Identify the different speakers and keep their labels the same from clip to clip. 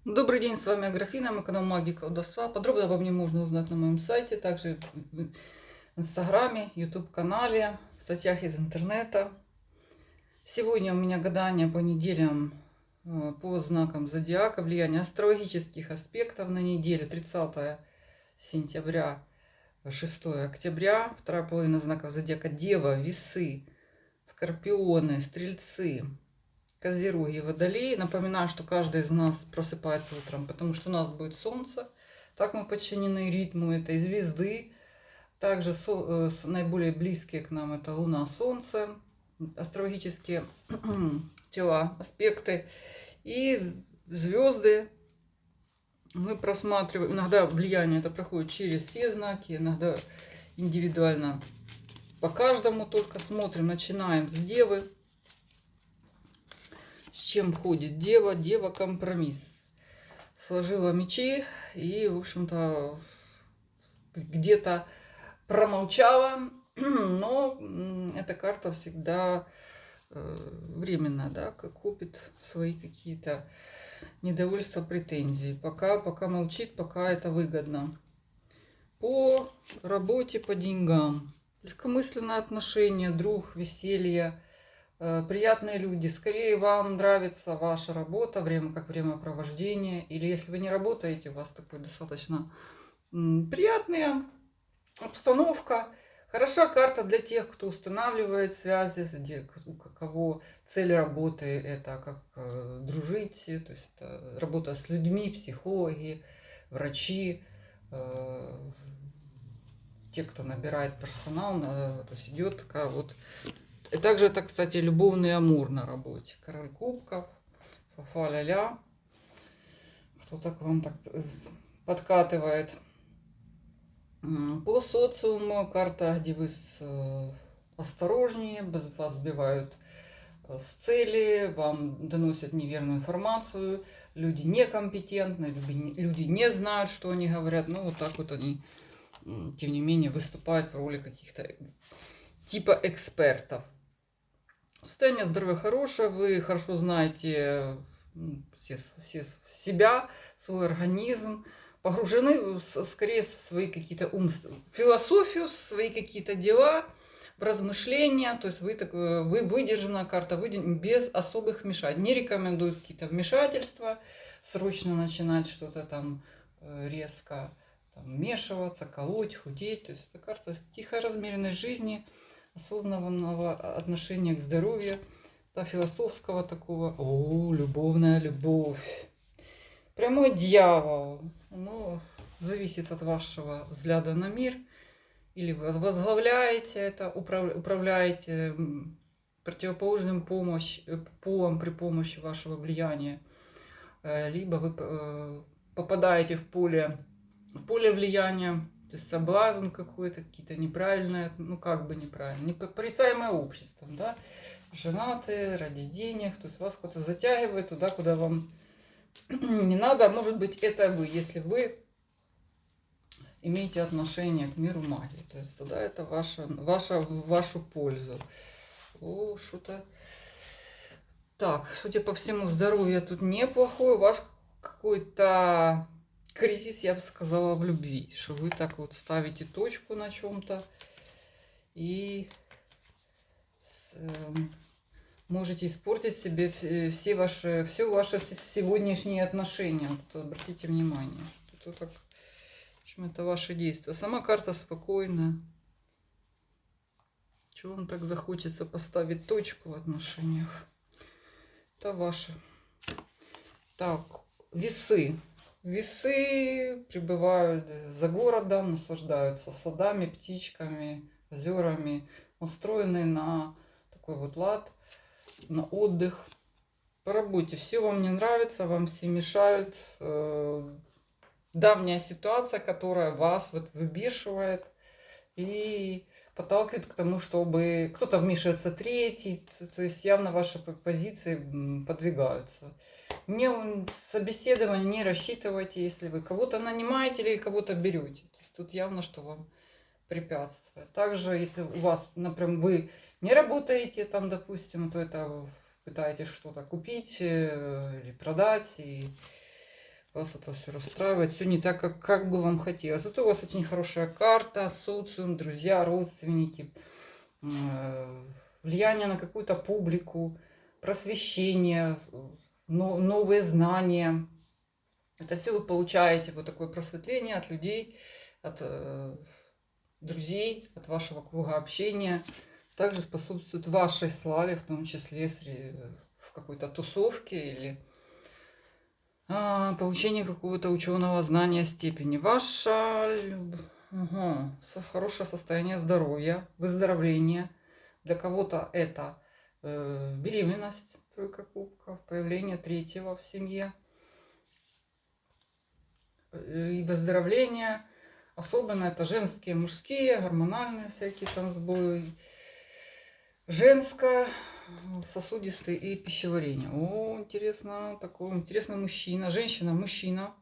Speaker 1: Добрый день, с вами Аграфена, мой канал Магия Колдовства. Подробно обо мне можно узнать на моем сайте, также в Инстаграме, YouTube-канале, в статьях из интернета. Сегодня у меня гадание по неделям по знакам зодиака, влияние астрологических аспектов на неделю 30 сентября, 6 октября, вторая половина знаков зодиака: Дева, Весы, Скорпионы, Стрельцы, Козероги, Водолеи. Напоминаю, что каждый из нас просыпается утром, потому что у нас будет солнце. Так мы подчинены ритму этой звезды. Также наиболее близкие к нам это Луна, Солнце, астрологические тела, аспекты. И звезды мы просматриваем. Иногда влияние это проходит через все знаки, иногда индивидуально по каждому только смотрим. Начинаем с Девы. С чем ходит Дева? Дева — компромисс. Сложила мечи и, в общем-то, где-то промолчала. Но эта карта всегда временная, да, копит свои какие-то недовольства, претензии. Пока молчит, пока это выгодно. По работе, по деньгам. Легкомысленное отношение, друг, веселье, приятные люди. Скорее вам нравится ваша работа, время как времяпровождение. Или если вы не работаете, у вас такой достаточно приятная обстановка. Хороша карта для тех, кто устанавливает связи, у кого цель работы это как дружить, то есть это работа с людьми, психологи, врачи, те, кто набирает персонал, то есть идет такая вот. И также это, кстати, любовный амур на работе. Король кубков, фа-ля-ля. Кто так вам так подкатывает. По социуму карта, где вы осторожнее, вас сбивают с цели, вам доносят неверную информацию, люди некомпетентны, люди не знают, что они говорят. Ну, вот так вот они, тем не менее, выступают в роли каких-то типа экспертов. Состояние здоровья хорошее, вы хорошо знаете себя, свой организм, погружены скорее в свои какие-то философию, свои какие-то дела, в размышления. То есть вы выдержана, карта выдержана без особых вмешательств. Не рекомендуют какие-то вмешательства, срочно начинать что-то там резко вмешиваться, колоть, худеть. То есть это карта тихой размеренной жизни, осознанного отношения к здоровью, да, философского такого. О, любовная любовь. Прямой дьявол. Ну, зависит от вашего взгляда на мир. Или вы возглавляете это, управляете противоположным полом при помощи вашего влияния. Либо вы попадаете в поле влияния, то есть соблазн какой-то, какие-то неправильные, ну как бы неправильно, непорицаемое обществом, да, женатые, ради денег, то есть вас кто-то затягивает туда, куда вам не надо. А может быть, это вы, если вы имеете отношение к миру магии, то есть тогда это в вашу пользу. О, что-то. Так, судя по всему, здоровье тут неплохое, у вас какой-то кризис, я бы сказала, в любви, что вы так вот ставите точку на чем-то и можете испортить себе все ваши сегодняшние отношения. Вот обратите внимание, что это так, в общем, это ваши действия. Сама карта спокойная. Чего вам так захочется поставить точку в отношениях? Это ваше. Так, весы. Весы прибывают за городом, наслаждаются садами, птичками, озерами, настроены на такой вот лад, на отдых. По работе все вам не нравится, вам все мешают. Давняя ситуация, которая вас вот выбешивает и подталкивает к тому, чтобы кто-то вмешивается третий, то есть явно ваши позиции подвигаются. Не собеседование не рассчитывайте, если вы кого-то нанимаете или кого-то берете. То есть тут явно, что вам препятствует. Также, если у вас, например, вы не работаете там, допустим, то это пытаетесь что-то купить или продать, и Вас это все расстраивает, все не так, как бы вам хотелось. Зато у вас очень хорошая карта, социум, друзья, родственники, влияние на какую-то публику, просвещение, новые знания. Это все вы получаете, вот такое просветление от людей, от друзей, от вашего круга общения. Также способствует вашей славе, в том числе в какой-то тусовке или получение какого-то ученого знания степени. Ага, хорошее состояние здоровья, выздоровление. Для кого-то это беременность, тройка кубков, появление третьего в семье. И выздоровление. Особенно это женские, мужские, гормональные всякие там сбои. Женское, сосудистый и пищеварение. О, интересно, такой интересный мужчина. Женщина, мужчина.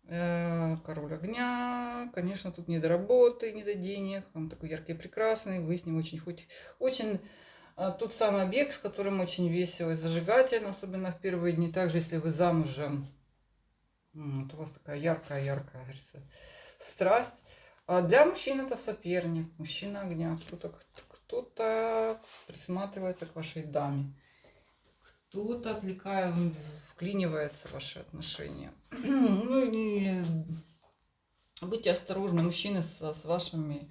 Speaker 1: Король огня. Конечно, тут не до работы, не до денег. Он такой яркий, прекрасный. Вы с ним очень тот самый объект, с которым очень весело и зажигательно, особенно в первые дни. Также, если вы замужем, вот у вас такая яркая, говорится, страсть. А для мужчин это соперник, мужчина огня. Кто-то присматривается к вашей даме. Кто-то вклинивается в ваши отношения. Ну и будьте осторожны, мужчины, с вашими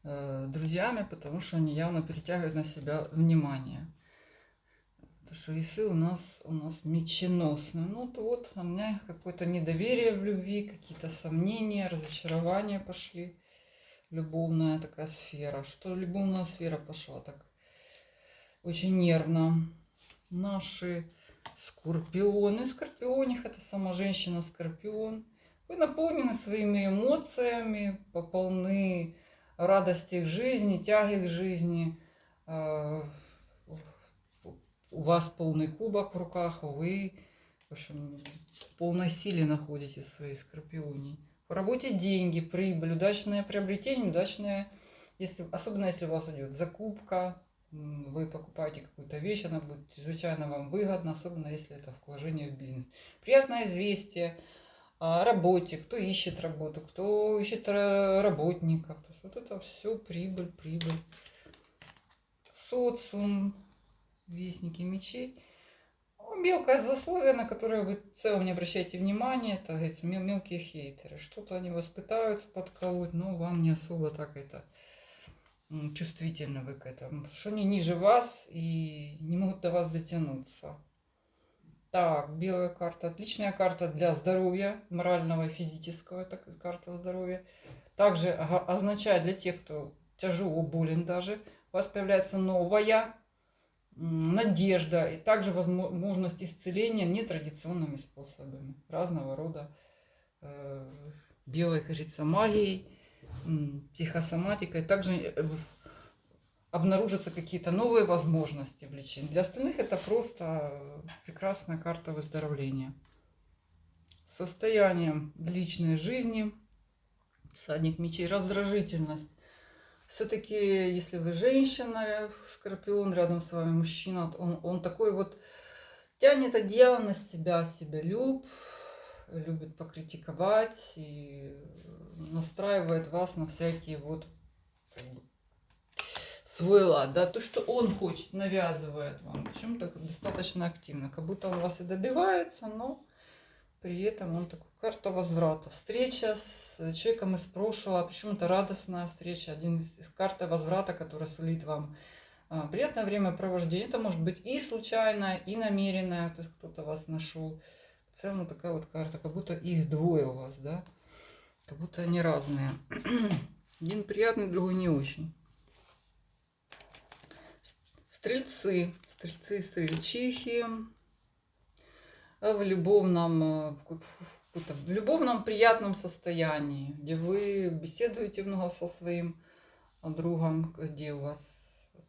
Speaker 1: друзьями, потому что они явно перетягивают на себя внимание. Потому что весы у нас меченосные. Ну вот у меня какое-то недоверие в любви, какие-то сомнения, разочарования пошли. Любовная такая сфера. Что любовная сфера пошла так очень нервно. Наши скорпионы. Скорпионих это сама женщина скорпион. Вы наполнены своими эмоциями, полны радости к жизни, тяги к жизни. У вас полный кубок в руках, а вы, в общем, в полной силе находитесь в своей скорпионе. В работе деньги, прибыль, удачное приобретение, удачное, особенно если у вас идет закупка, вы покупаете какую-то вещь, она будет чрезвычайно вам выгодна, особенно если это вложение в бизнес. Приятное известие о работе, кто ищет работу, кто ищет работников. То есть вот это все прибыль. Социум, вестники мечей. Мелкое злословие, на которое вы в целом не обращаете внимания, это эти мелкие хейтеры. Что-то они вас пытаются подколоть, но вам не особо так это чувствительны вы к этому. Потому что они ниже вас и не могут до вас дотянуться. Так, белая карта. Отличная карта для здоровья, морального и физического. Это карта здоровья. Также означает для тех, кто тяжело болен даже, у вас появляется новая надежда и также возможность исцеления нетрадиционными способами. Разного рода белой, кажется, магией, психосоматикой. Также обнаружатся какие-то новые возможности в лечении. Для остальных это просто прекрасная карта выздоровления. Состояние в личной жизни. Всадник мечей. Раздражительность. Все-таки, если вы женщина, скорпион, рядом с вами мужчина, он такой вот тянет одеяло на себя, любит покритиковать и настраивает вас на всякие вот как бы, свой лад, да, то, что он хочет, навязывает вам, причем так достаточно активно, как будто он вас и добивается, но при этом он такой, карта возврата, встреча с человеком из прошлого, причем это радостная встреча, один из карты возврата, который сулит вам приятное времяпровождение. Это может быть и случайное, и намеренное, то есть кто-то вас нашел. В целом такая вот карта, как будто их двое у вас, да, как будто они разные. Один приятный, другой не очень. Стрельцы и стрельчихи. В любовном приятном состоянии, где вы беседуете много со своим другом, где у вас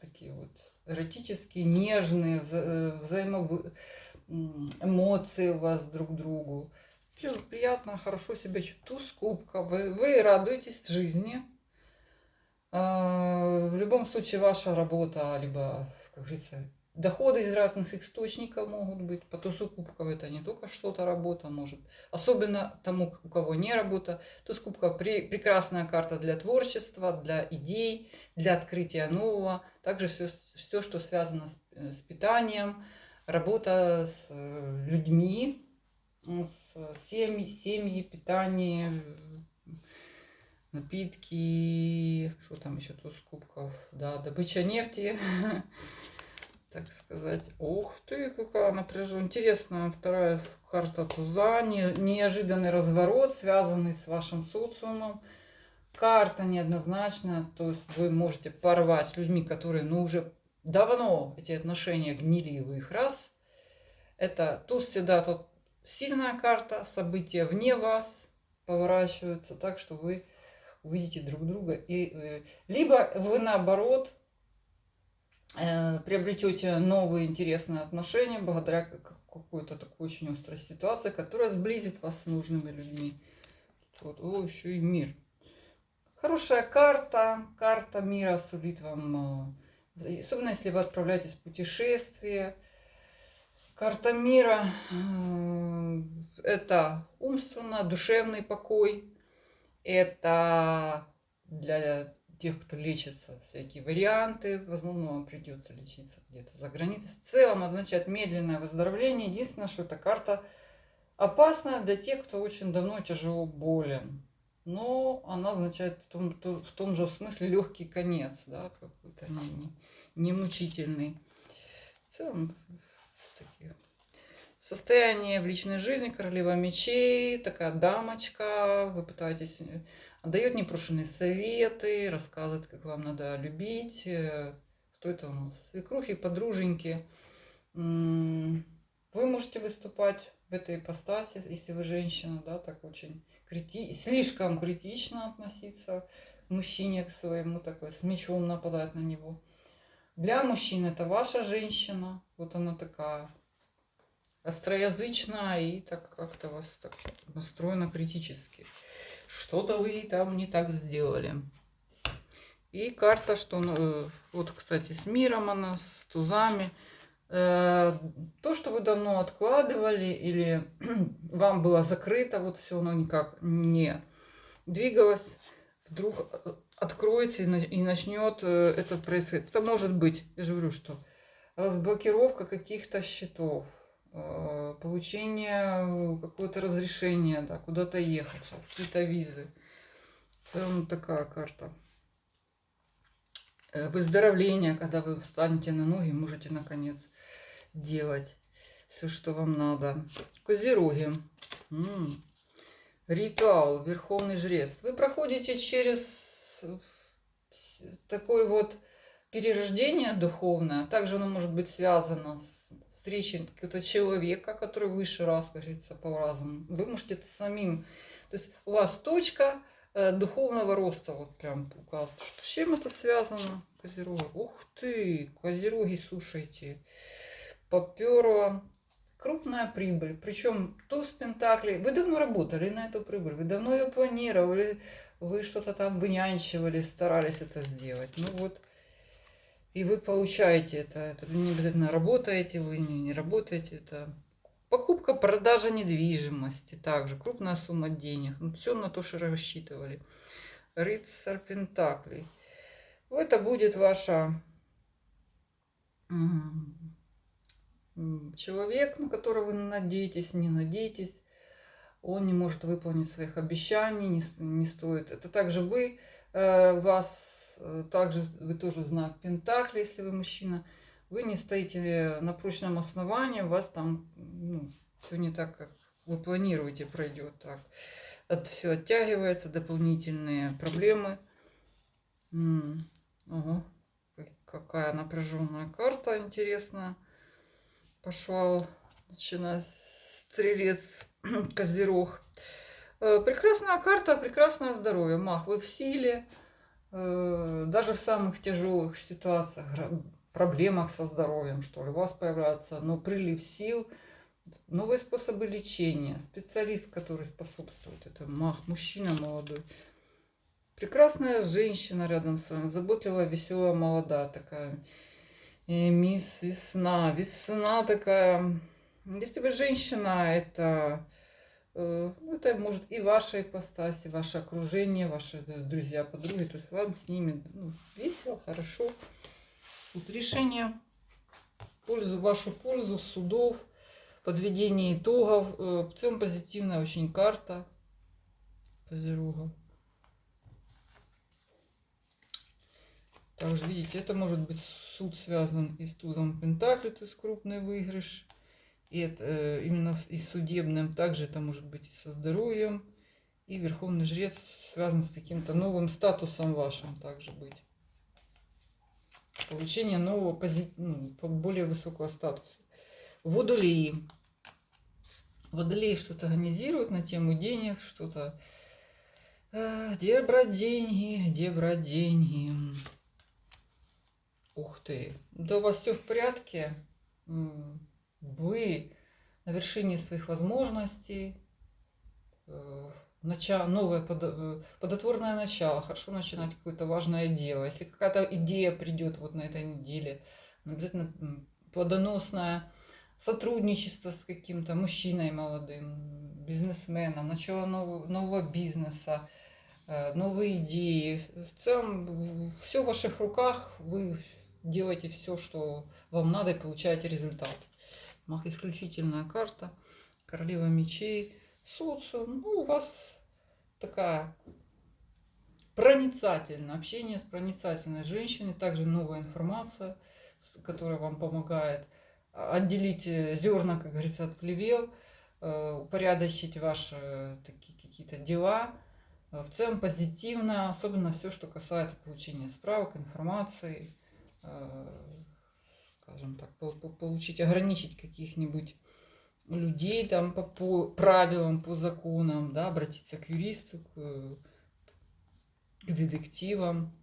Speaker 1: такие вот эротические, нежные эмоции у вас друг к другу. Приятно, хорошо себя чувствую, скупка. Вы радуетесь жизни. В любом случае ваша работа, либо, как говорится, доходы из разных источников могут быть. По тузу кубков это не только что-то работа может. Особенно тому, у кого не работа. Туз кубков прекрасная карта для творчества, для идей, для открытия нового. Также все что связано с питанием, работа с людьми, с семьи, питание, напитки, что там еще туз кубков, да, добыча нефти, так сказать. Ух ты, какая напряженная. Интересная вторая карта туза, неожиданный разворот, связанный с вашим социумом. Карта неоднозначная, то есть вы можете порвать с людьми, которые, ну, уже давно эти отношения гнили в их раз. Это туз всегда тут сильная карта, события вне вас поворачиваются так, что вы увидите друг друга. И, либо вы наоборот приобретете новые интересные отношения благодаря какой-то такой очень острой ситуации, которая сблизит вас с нужными людьми. Вот, о, еще и мир. Хорошая карта, карта мира сулит вам, особенно если вы отправляетесь в путешествие. Карта мира – это умственно, душевный покой, это для тех, кто лечится, всякие варианты, возможно, вам придется лечиться где-то за границей. В целом означает медленное выздоровление. Единственное, что эта карта опасна для тех, кто очень давно тяжело болен. Но она означает в том же смысле легкий конец, да, какой-то не мучительный. В целом, такие. Состояние в личной жизни, королева мечей, такая дамочка, вы пытаетесь, дает непрошенные советы, рассказывает, как вам надо любить. Кто это у нас? Свекрухи, подруженьки. Вы можете выступать в этой ипостаси, если вы женщина, да, так очень слишком критично относиться к мужчине, к своему, такой, с мечом нападать на него. Для мужчин это ваша женщина, вот она такая остроязычная и так как-то вас так настроена критически. Что-то вы там не так сделали. И карта, что вот, кстати, с миром она, с тузами. То, что вы давно откладывали или вам было закрыто, вот все, оно никак не двигалось, вдруг откроете и начнет это происходить. Это может быть, я же говорю, что разблокировка каких-то счетов, получение какого-то разрешения, да, куда-то ехать, какие-то визы. В целом такая карта. Выздоровление, когда вы встанете на ноги, можете наконец делать все, что вам надо. Козероги. Ритуал, Верховный Жрец. Вы проходите через такое вот перерождение духовное. Также оно может быть связано с встречей какого-то человека, который выше раз, как говорится, по разуму. Вы можете это самим. То есть у вас точка духовного роста, вот прям указывает. С чем это связано? Козероги. Ух ты, козероги, слушайте. Попёрла. Крупная прибыль. Причем туз пентаклей. Вы давно работали на эту прибыль. Вы давно ее планировали. Вы что-то там вынянчивали, старались это сделать. Ну вот. И вы получаете это. Это не обязательно работаете, вы не работаете. Это покупка, продажа недвижимости. Также крупная сумма денег. Ну, все на то, что рассчитывали. Рыцарь пентаклей. Это будет ваша человек, на которого вы надеетесь, не надеетесь. Он не может выполнить своих обещаний, не стоит. Это также вы, также вы тоже знак Пентакли, если вы мужчина. Вы не стоите на прочном основании, у вас там все не так, как вы планируете, пройдет так. Это все оттягивается, дополнительные проблемы. Ого, какая напряженная карта интересная. Пошла, начиная стрелец, козерог. Прекрасная карта, прекрасное здоровье. Мах, вы в силе. Даже в самых тяжелых ситуациях, проблемах со здоровьем, что ли, у вас появляется прилив сил, новые способы лечения, специалист, который способствует этому. Мах, мужчина молодой. Прекрасная женщина рядом с вами, заботливая, веселая, молодая такая. Мисс Весна. Весна такая, если вы женщина, это может и ваша ипостась, и ваше окружение, ваши друзья, подруги. То есть вам с ними весело, хорошо. Суд решения в вашу пользу, судов, подведение итогов. В целом позитивная очень карта Козерога. Также, видите, это может быть суд связан и с тузом Пентаклей, то есть крупный выигрыш. И это именно и с судебным. Также это может быть и со здоровьем. И Верховный Жрец связан с каким-то новым статусом вашим также быть. Получение нового, более высокого статуса. Водолеи. Водолеи что-то организируют на тему денег, что-то... Где брать деньги, где брать деньги? Ух ты, да у вас все в порядке. Вы на вершине своих возможностей. Новое плодотворное начало. Хорошо начинать какое-то важное дело. Если какая-то идея придет вот на этой неделе, обязательно плодоносное сотрудничество с каким-то мужчиной молодым, бизнесменом, начало нового бизнеса, новые идеи. В целом все в ваших руках. Вы делаете все, что вам надо, и получаете результат. Мах, исключительная карта. Королева мечей. Социум. У вас такая проницательная, общение с проницательной женщиной. Также новая информация, которая вам помогает отделить зерна, как говорится, от плевел, упорядочить ваши такие какие-то дела. В целом позитивно, особенно все, что касается получения справок, информации, скажем так, получить, ограничить каких-нибудь людей там по правилам, по законам, да, обратиться к юристу, к детективам.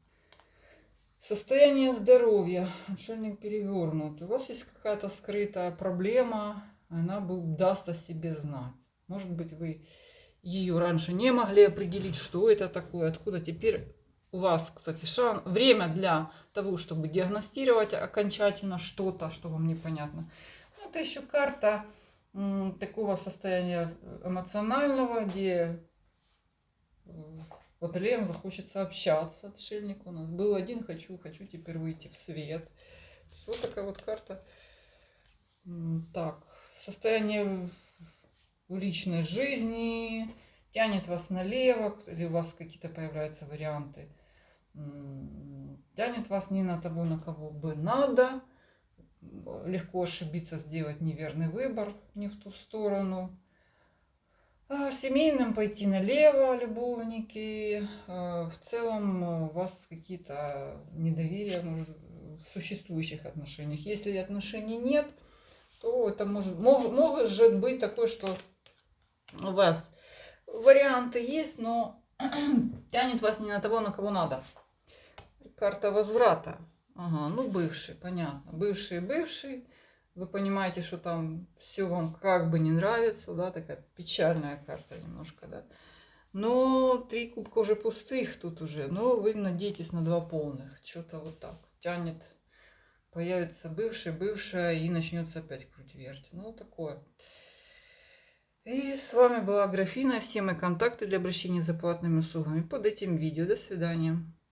Speaker 1: Состояние здоровья. Отшельник перевернут. У вас есть какая-то скрытая проблема, она даст о себе знать. Может быть, вы ее раньше не могли определить, что это такое, откуда. Теперь у вас, кстати, время для того, чтобы диагностировать окончательно что-то, что вам непонятно. Это еще карта такого состояния эмоционального, где водолеям захочется общаться. Отшельник у нас был один, хочу теперь выйти в свет. Вот такая вот карта. Так, состояние в личной жизни тянет вас налево, или у вас какие-то появляются варианты. Тянет вас не на того, на кого бы надо. Легко ошибиться, сделать неверный выбор, не в ту сторону. Семейным пойти налево, любовники. В целом у вас какие-то недоверия в существующих отношениях. Если отношений нет, то это может быть такое, что у вас варианты есть, но тянет вас не на того, на кого надо. Карта возврата. Ага, ну бывший, понятно. Бывший. Вы понимаете, что там все вам как бы не нравится, да, такая печальная карта немножко, да. Но 3 кубка уже пустых тут уже, но вы надеетесь на 2 полных. Что-то вот так тянет. Появится бывшая, и начнется опять круть-верть. Ну, такое. И с вами была Графиня. Все мои контакты для обращения за платными услугами под этим видео. До свидания.